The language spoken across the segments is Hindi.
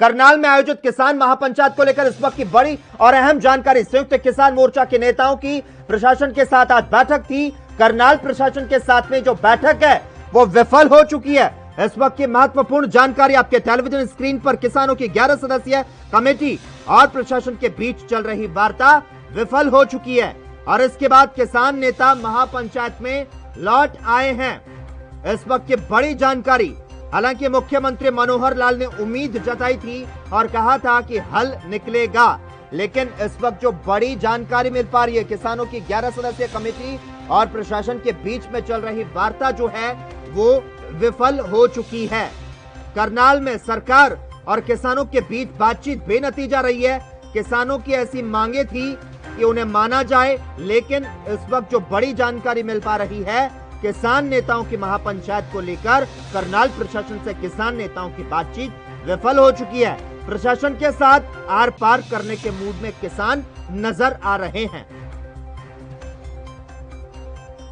करनाल में आयोजित किसान महापंचायत को लेकर इस वक्त की बड़ी और अहम जानकारी। संयुक्त किसान मोर्चा के नेताओं की प्रशासन के साथ आज बैठक थी। करनाल प्रशासन के साथ में जो बैठक है वो विफल हो चुकी है। इस वक्त की महत्वपूर्ण जानकारी आपके टेलीविजन स्क्रीन पर। किसानों की 11 सदस्यीय कमेटी और प्रशासन के बीच चल रही वार्ता विफल हो चुकी है और इसके बाद किसान नेता महापंचायत में लौट आए हैं। इस वक्त की बड़ी जानकारी। हालांकि मुख्यमंत्री मनोहर लाल ने उम्मीद जताई थी और कहा था कि हल निकलेगा, लेकिन इस वक्त जो बड़ी जानकारी मिल पा रही है, किसानों की 11 सदस्यीय कमेटी और प्रशासन के बीच में चल रही वार्ता जो है वो विफल हो चुकी है। करनाल में सरकार और किसानों के बीच बातचीत बेनतीजा रही है। किसानों की ऐसी मांगे थी कि उन्हें माना जाए, लेकिन इस वक्त जो बड़ी जानकारी मिल पा रही है, किसान नेताओं की महापंचायत को लेकर करनाल प्रशासन से किसान नेताओं की बातचीत विफल हो चुकी है। प्रशासन के साथ आर पार करने के मूड में किसान नजर आ रहे हैं।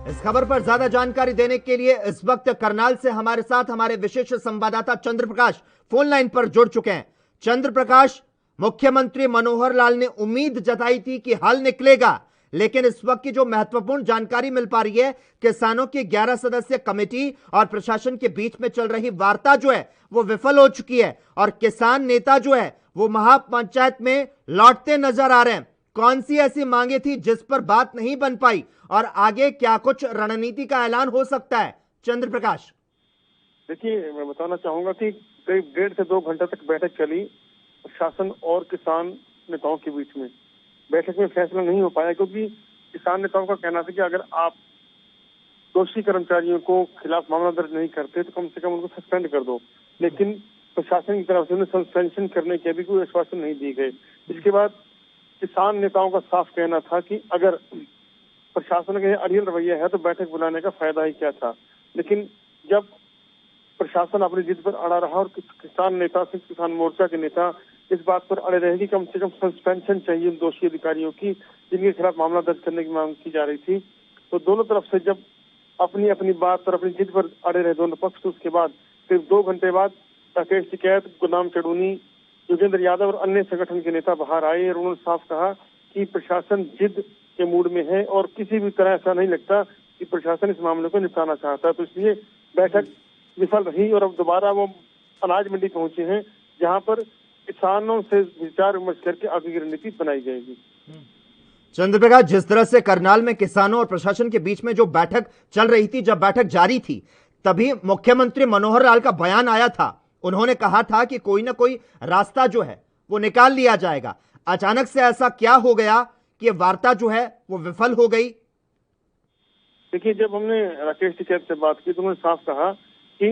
इस खबर पर ज्यादा जानकारी देने के लिए इस वक्त करनाल से हमारे साथ हमारे विशेष संवाददाता चंद्र प्रकाश फोन लाइन पर जुड़ चुके हैं। चंद्र प्रकाश, मुख्यमंत्री मनोहर लाल ने उम्मीद जताई थी कि हल निकलेगा, लेकिन इस वक्त की जो महत्वपूर्ण जानकारी मिल पा रही है, किसानों की 11 सदस्यीय कमेटी और प्रशासन के बीच में चल रही वार्ता जो है वो विफल हो चुकी है और किसान नेता जो है वो महापंचायत में लौटते नजर आ रहे हैं। कौन सी ऐसी मांगे थी जिस पर बात नहीं बन पाई और आगे क्या कुछ रणनीति का ऐलान हो सकता है? चंद्र प्रकाश, देखिए, मैं बताना चाहूंगा कि करीब 1.5 से 2 घंटे तक बैठक चली प्रशासन और किसान नेताओं के बीच में। बैठक में फैसला नहीं हो पाया क्योंकि किसान नेताओं का कहना था कि अगर आप दोषी कर्मचारियों को खिलाफ मामला दर्ज नहीं करते तो कम से कम उनको सस्पेंड कर दो, लेकिन प्रशासन की तरफ से उन्हें सस्पेंशन करने के भी कोई आश्वासन नहीं दिए गए। इसके बाद किसान नेताओं का साफ कहना था कि अगर प्रशासन का अड़ियल रवैया है तो बैठक बुलाने का फायदा ही क्या था। लेकिन जब प्रशासन अपनी जिद पर अड़ा रहा और किसान नेता से किसान मोर्चा के नेता इस बात पर अड़े रहे कि कम से कम सस्पेंशन चाहिए उन दोषी अधिकारियों की जिनके खिलाफ मामला दर्ज करने की मांग की जा रही थी, तो दोनों तरफ से जब अपनी अपनी बात और अपनी जिद पर अड़े रहे दोनों पक्ष, तो उसके बाद सिर्फ 2 घंटे बाद राकेश टिकैत, गुलाम चढ़ूनी, योगेंद्र यादव और अन्य संगठन के नेता बाहर आए और उन्होंने साफ कहा कि प्रशासन जिद के मूड में है और किसी भी तरह ऐसा नहीं लगता कि प्रशासन इस मामले को निपटाना चाहता है। तो इसलिए बैठक विफल रही और अब दोबारा वो अनाज मंडी पहुंचे हैं, जहां पर किसानों से विचार विमर्श करके आगे की रणनीति बनाई जाएगी। चंद्र प्रकाश, जिस तरह से करनाल में किसानों और प्रशासन के बीच में जो बैठक चल रही थी, जब बैठक जारी थी तभी मुख्यमंत्री मनोहर लाल का बयान आया था। उन्होंने कहा था कि कोई ना कोई रास्ता जो है वो निकाल लिया जाएगा। अचानक से ऐसा क्या हो गया कि ये वार्ता जो है वो विफल हो गई? देखिए, जब हमने राकेश टिकैत से बात की तो उन्होंने साफ कहा कि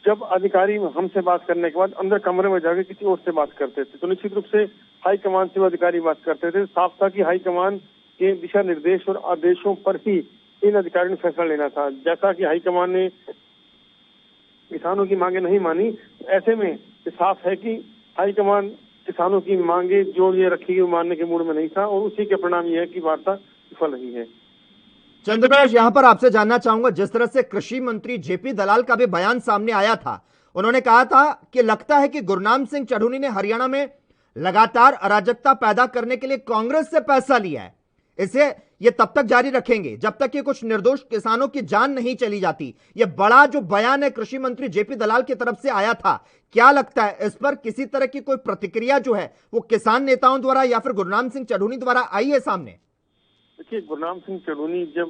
जब अधिकारी हमसे बात करने के बाद अंदर कमरे में जाकर किसी और से बात करते थे तो निश्चित रूप से हाईकमान से वो अधिकारी बात करते थे। साफ था कि हाईकमान के दिशा निर्देश और आदेशों पर ही इन अधिकारियों ने फैसला लेना था। जैसा कि हाईकमान ने किसानों की मांगे नहीं मानी, ऐसे में साफ है कि हाईकमान किसानों की मांगे जो ये रखी गई मानने के मूड में नहीं था और उसी के परिणाम ये है कि वार्ता विफल रही है। चंद्र प्रकाश, यहां पर आपसे जानना चाहूंगा, जिस तरह से कृषि मंत्री जेपी दलाल का भी बयान सामने आया था, उन्होंने कहा था कि लगता है कि गुरनाम सिंह चढ़ूनी ने हरियाणा में लगातार अराजकता पैदा करने के लिए कांग्रेस से पैसा लिया है, इसे ये तब तक जारी रखेंगे जब तक कि कुछ निर्दोष किसानों की जान नहीं चली जाती। ये बड़ा जो बयान है कृषि मंत्री जेपी दलाल की तरफ से आया था, क्या लगता है इस पर किसी तरह की कोई प्रतिक्रिया जो है वो किसान नेताओं द्वारा या फिर गुरनाम सिंह चढ़ूनी द्वारा आई है सामने? देखिए, गुरनाम सिंह चढ़ूनी जब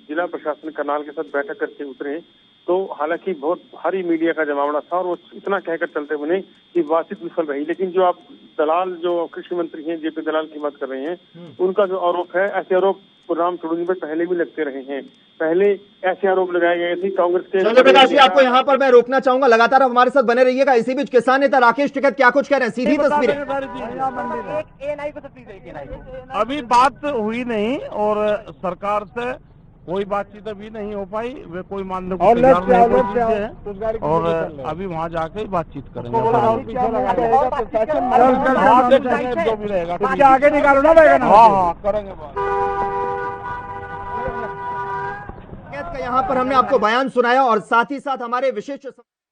जिला प्रशासन करनाल के साथ बैठक करके उतरे तो हालांकि बहुत भारी मीडिया का जमावड़ा था और वो इतना कहकर चलते बने कि बातचीत विफल रही। लेकिन जो आप दलाल, जो कृषि मंत्री हैं जेपी दलाल की बात कर रहे हैं, उनका जो आरोप है, ऐसे आरोप गुरनाम चढ़ूनी पर पहले भी लगते रहे हैं। पहले ऐसे आरोप लगाए गए थे कांग्रेस के। चंद्र प्रकाश जी, आपको यहाँ पर मैं रोकना चाहूंगा, लगातार आप हमारे साथ बने रहिएगा। इसी बीच किसान नेता राकेश टिकैत क्या कुछ कह रहे हैं, सीधी तस्वीरें। अभी बात हुई नहीं और सरकार से कोई बातचीत अभी नहीं हो पाई, वे कोई मानने को तैयार नहीं है और अभी वहाँ जाके बातचीत करेंगे। जो भी रहेगा आगे निकालो ना, हाँ करेंगे। यहाँ पर हमने आपको बयान सुनाया और साथ ही साथ हमारे विशेष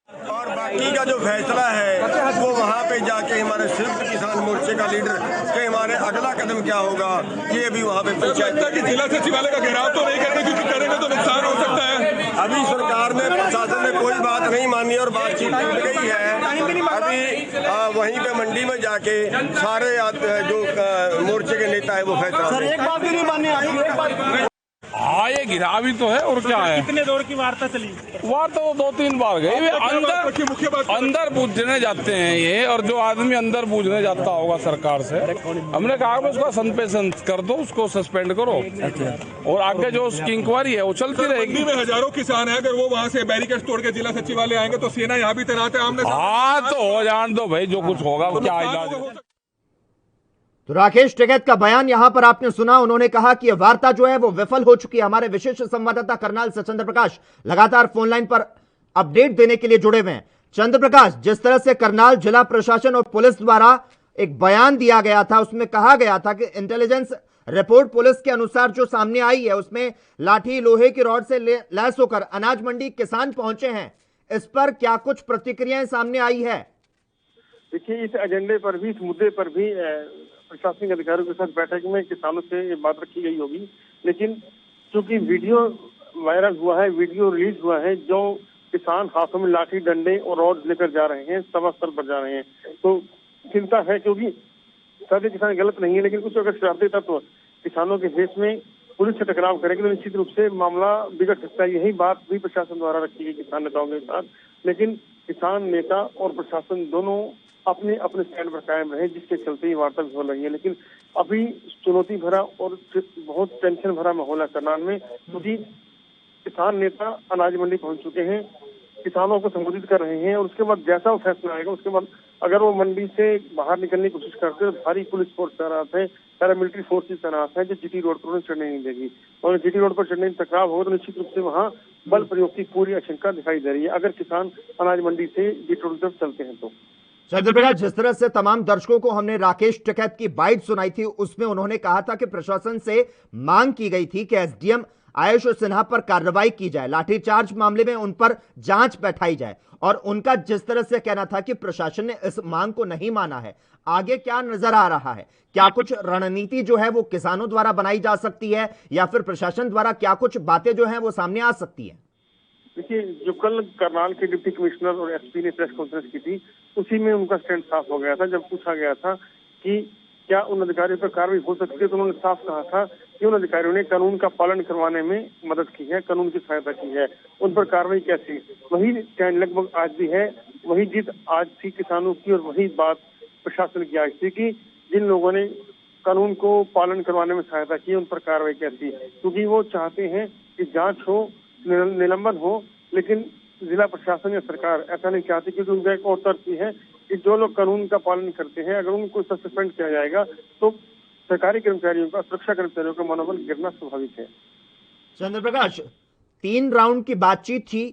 और बाकी का जो फैसला है वो वहाँ पे जाके हमारे संयुक्त किसान मोर्चे का लीडर के हमारे अगला कदम क्या होगा ये भी वहाँ पे पूछा। जिला सचिवालय का घेराव तो नहीं करेंगे क्योंकि करेंगे तो नुकसान हो सकता है। अभी सरकार ने प्रशासन ने कोई बात नहीं मानी और बातचीत टूट गई है। अभी वहीं पे मंडी में जाके सारे जो मोर्चे के नेता है वो फैसला। एक बात भी नहीं मानने आई। हाँ ये गिराव ही तो है और क्या है। कितने दौर की वार्ता चली? वार्ता तो 2-3 बार गई। अंदर पूछने जाते हैं ये, और जो आदमी अंदर पूछने जाता होगा सरकार से, हमने कहा उसका सस्पेंशन कर दो, उसको सस्पेंड करो और आगे जो उसकी इंक्वायरी है वो चलती रहेगी। में हजारों किसान है, अगर वो वहाँ से बैरिकेड तोड़ के जिला सचिवालय आएंगे तो सेना यहाँ भी तैनात है। आमने हाँ तो हो जान दो भाई, जो कुछ होगा क्या इलाज। तो राकेश टिकैत का बयान यहां पर आपने सुना। उन्होंने कहा कि यह वार्ता जो है वो विफल हो चुकी है। हमारे विशेष संवाददाता करनाल से चंद्र प्रकाश लगातार फोन लाइन पर अपडेट देने के लिए जुड़े हुए हैं। चंद्र प्रकाश, जिस तरह से करनाल जिला प्रशासन और पुलिस द्वारा एक बयान दिया गया था, उसमें कहा गया था कि इंटेलिजेंस रिपोर्ट पुलिस के अनुसार जो सामने आई है उसमें लाठी लोहे की रॉड से लैस होकर अनाज मंडी किसान पहुंचे हैं। इस पर क्या कुछ प्रतिक्रियाएं सामने आई है? देखिए, इस एजेंडे पर भी, इस मुद्दे पर भी प्रशासनिक अधिकारियों के साथ बैठक में किसानों से ये बात रखी गई होगी, लेकिन चूंकि वीडियो वायरल हुआ है, वीडियो रिलीज हुआ है, जो किसान हाथों में लाठी डंडे और रॉड लेकर जा रहे हैं, सभा स्थल पर जा रहे हैं, तो चिंता है। क्योंकि सारे किसान गलत नहीं है, लेकिन कुछ अगर शरारती तत्व किसानों के देश में पुलिस से टकराव करेंगे तो निश्चित रूप से मामला बिगड़ सकता है। यही बात भी प्रशासन द्वारा रखी गई किसान नेताओं के साथ, लेकिन किसान नेता और प्रशासन दोनों अपने अपने स्टैंड पर कायम रहे, जिसके चलते ही वार्ता हो रही है। लेकिन अभी चुनौती भरा और बहुत टेंशन भरा माहौल है करनाल में, क्योंकि किसान नेता अनाज मंडी पहुंच चुके हैं, किसानों को संबोधित कर रहे हैं, और उसके बाद जैसा वो फैसला आएगा उसके बाद अगर वो मंडी से बाहर निकलने की कोशिश करते हैं तो भारी पुलिस फोर्स तैनात है, पैरामिलिट्री फोर्सेज तैनात है, जो जीटी रोड पर उन्हें चढ़ने नहीं देगी। और जीटी रोड पर चढ़ने में टकराव होगा तो निश्चित रूप से वहाँ बल प्रयोग की पूरी आशंका दिखाई दे रही है, अगर किसान अनाज मंडी से जीटी रोड तरफ चलते हैं तो। चंद्र प्रकाश, जिस तरह से तमाम दर्शकों को हमने राकेश टिकैत की बाइट सुनाई थी, उसमें उन्होंने कहा था कि प्रशासन से मांग की गई थी कि एसडीएम आयुष सिन्हा पर कार्रवाई की जाए, लाठीचार्ज मामले में उन पर जांच बैठाई जाए, और उनका जिस तरह से कहना था कि प्रशासन ने इस मांग को नहीं माना है। आगे क्या नजर आ रहा है? क्या कुछ रणनीति जो है वो किसानों द्वारा बनाई जा सकती है, या फिर प्रशासन द्वारा क्या कुछ बातें जो है वो सामने आ सकती है? देखिए, जो कल करनाल के डिप्टी कमिश्नर और एसपी ने प्रेस कॉन्फ्रेंस की थी, उसी में उनका स्टैंड साफ हो गया था। जब पूछा गया था कि क्या उन अधिकारियों पर कार्रवाई हो सकती है, तो उन्होंने साफ कहा था कि उन अधिकारियों ने कानून का पालन करवाने में मदद की है, कानून की सहायता की है, उन पर कार्रवाई कैसी। वही स्टैंड लगभग आज भी है, वही जिद आज थी किसानों की, और वही बात प्रशासन की आज थी कि जिन लोगों ने कानून को पालन करवाने में सहायता की उन पर कार्रवाई कैसी, क्योंकि वो चाहते हैं कि जांच हो, निलंबन हो, लेकिन जिला प्रशासन या सरकार ऐसा नहीं चाहती, क्योंकि उनका एक और तर्क है कि जो लोग कानून का पालन करते हैं, अगर उनको सस्पेंड किया जाएगा तो सरकारी कर्मचारियों का, सुरक्षा कर्मचारियों का मनोबल गिरना स्वाभाविक है। चंद्र प्रकाश, 3 राउंड की बातचीत थी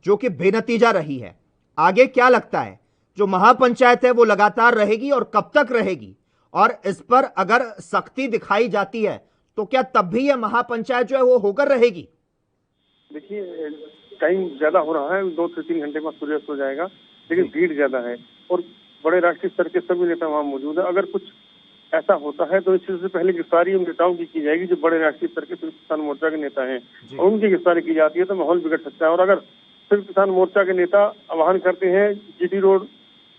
जो कि बेनतीजा रही है। आगे क्या लगता है, जो महापंचायत है वो लगातार रहेगी और कब तक रहेगी? और इस पर अगर सख्ती दिखाई जाती है तो क्या तब भी यह महापंचायत जो है वो होकर रहेगी? देखिए, टाइम ज्यादा हो रहा है, 2 से 3 घंटे में सूर्यास्त हो जाएगा, लेकिन भीड़ ज्यादा है और बड़े राष्ट्रीय स्तर के सभी नेता वहाँ मौजूद है। अगर कुछ ऐसा होता है तो इस चीज से पहले गिरफ्तारी उन नेताओं की जाएगी जो बड़े राष्ट्रीय स्तर के सिर्फ किसान मोर्चा के नेता हैं, और उनकी गिरफ्तारी की जाती है तो माहौल बिगड़ सकता है। और अगर सिर्फ किसान मोर्चा के नेता आह्वान करते हैं जीटी रोड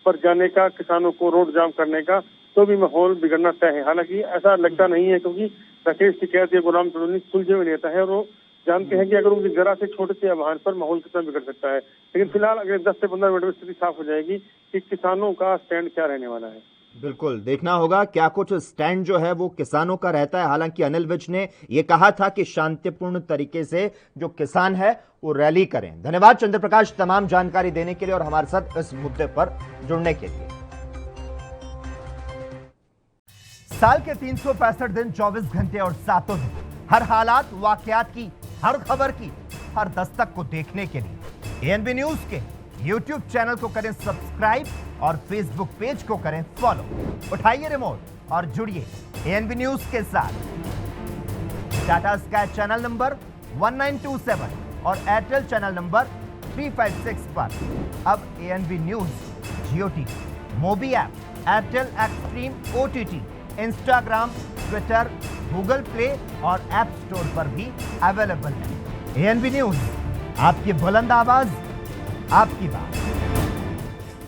पर जाने का, किसानों को रोड जाम करने का, तो भी माहौल बिगड़ना तय है। हालांकि ऐसा लगता नहीं है, क्योंकि राकेश टिकैत या गुलाम चौधरी सुलझे हुए नेता है और वो जानते हैं कि अगर उनकी जरा से छोटे से आह्वान पर माहौल कितना बिगड़ सकता है। लेकिन फिलहाल अगले 10 से 15 मिनट में स्थिति साफ हो जाएगी कि किसानों का स्टैंड क्या रहने वाला है। बिल्कुल देखना होगा क्या कुछ स्टैंड जो है वो किसानों का रहता है। हालांकि अनिल विज ने यह कहा था कि शांतिपूर्ण तरीके से जो किसान है वो रैली करें। धन्यवाद चंद्र प्रकाश तमाम जानकारी देने के लिए और हमारे साथ इस मुद्दे पर जुड़ने के लिए। साल के 365 दिन 24 घंटे और 7 दिन, हर हालात वाकयात की, हर खबर की, हर दस्तक को देखने के लिए एएनबी न्यूज के YouTube चैनल को करें सब्सक्राइब और Facebook पेज को करें फॉलो। उठाइए रिमोट और जुड़िए एएनबी न्यूज के साथ। टाटा स्काई चैनल नंबर 1927 और एयरटेल चैनल नंबर 356 पर। अब ANB news, Jio TV, Mobi app, Airtel Xtreme OTT, Instagram, Twitter, Google Play और ऐप स्टोर पर भी अवेलेबल है। ANB न्यूज, आपकी बुलंद आवाज, आपकी बात।